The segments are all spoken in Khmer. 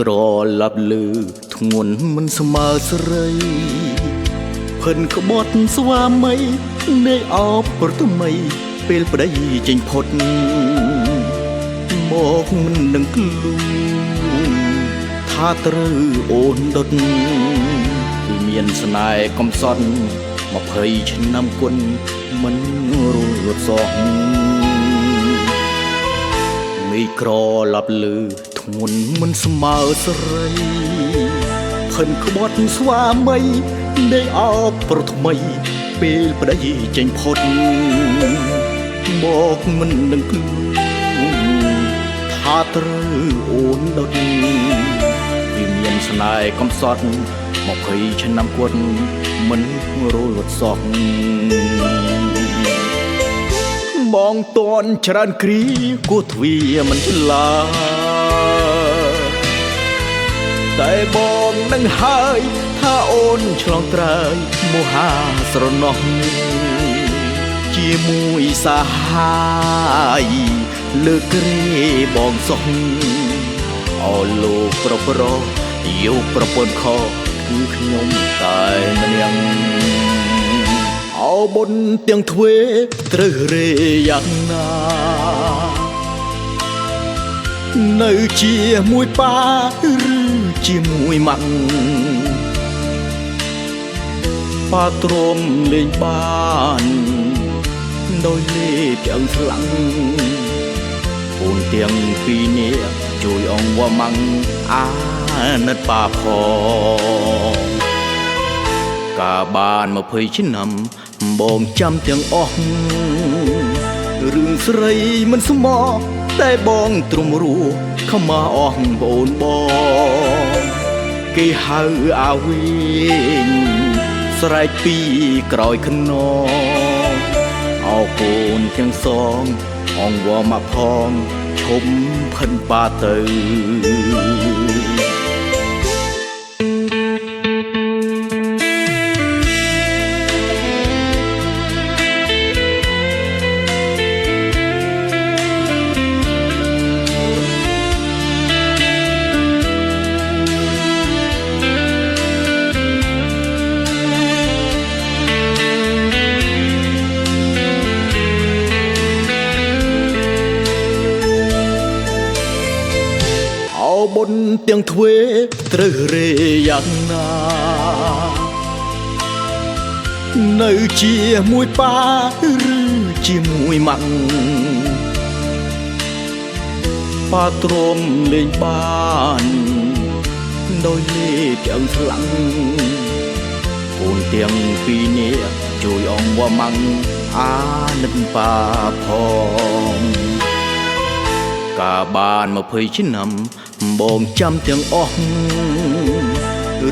ក្រឡាប់លឺធ្ងន់មិនស្មើស្រីផិនក្បត់ស្វាមីនៃអបប្រថ្មីពេលប្តីចេញផុតមកមិននឹងក្លូថាត្រូវអូនដុតគឺមានស្នេហ៍កំសត់20ឆ្នាំគុណមិនរលត់សោះមីក្រឡាប់លឺធ្ងន់មិនស្មើស្រីផិនក្បត់ស្វាមីនៃអបប្រថ្មីពេលប្តីចេញផុតមកមិននឹងគ្លូថាត្រូវអូនដុតវាមានស្នេហ៍កំសត់20ឆ្នាំគត់មិនរលត់សោះបងតន់ច្រើនគ្រាគោះទ្វាមិនឆ្លាតែបងនឹងហើយថាអូនឆ្លងត្រើយមហាស្រណោះជាមួយសាហាយលើកក្រេបងសោះអោលោកប្រយកប្រពន្ធខគឺខ្ញុំតែម្នាក់អោបុនទាំងទ្វេត្រូវរេយ៉ាងណានៅជាមួយប៉ាឬជាមួយម៉ាក់ប៉ាទ្រាំលេងបានដោយលេទាំងស្លាំងអូនទាំងពីរនាក់ជួយអង្វម៉ាំងអាណិតប៉ាផងកាបាន20ឆ្នាំបងចាំទាំងអស់រឿងស្រីមិនស្មោះតែបងទ្រមរស់ខមាអស់បងអូនបងគេហៅអាវិញស្រែកពីក្រោយខ្នងអោកូនទាំងសងអង្វរមកផងឈុំផិនប៉ាទៅបុនទាំងទ្វេត្រូវរេយ៉ាងណានៅជាមួយប៉ាឬជាមួយម៉ាក់ប៉ាទ្រាំលេងបានដោយលេទាំងស្លាំងអូនទាំងពីរនាក់ជួយអង្វម៉ាំងអាណិតប៉ាផងកាបាន20ឆ្នាំបងចាំទាំងអស់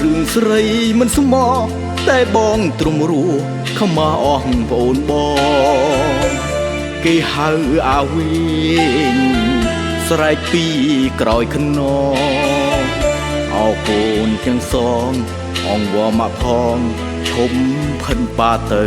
រឿងស្រីមិនស្មោះតែបងទ្រមរស់ខមាអស់បងអូនបងគេហៅអាវិញស្រែកពីក្រោយខ្នងអោកូនទាំងសងអង្វរមកផងឈុំផិនប៉ាទៅ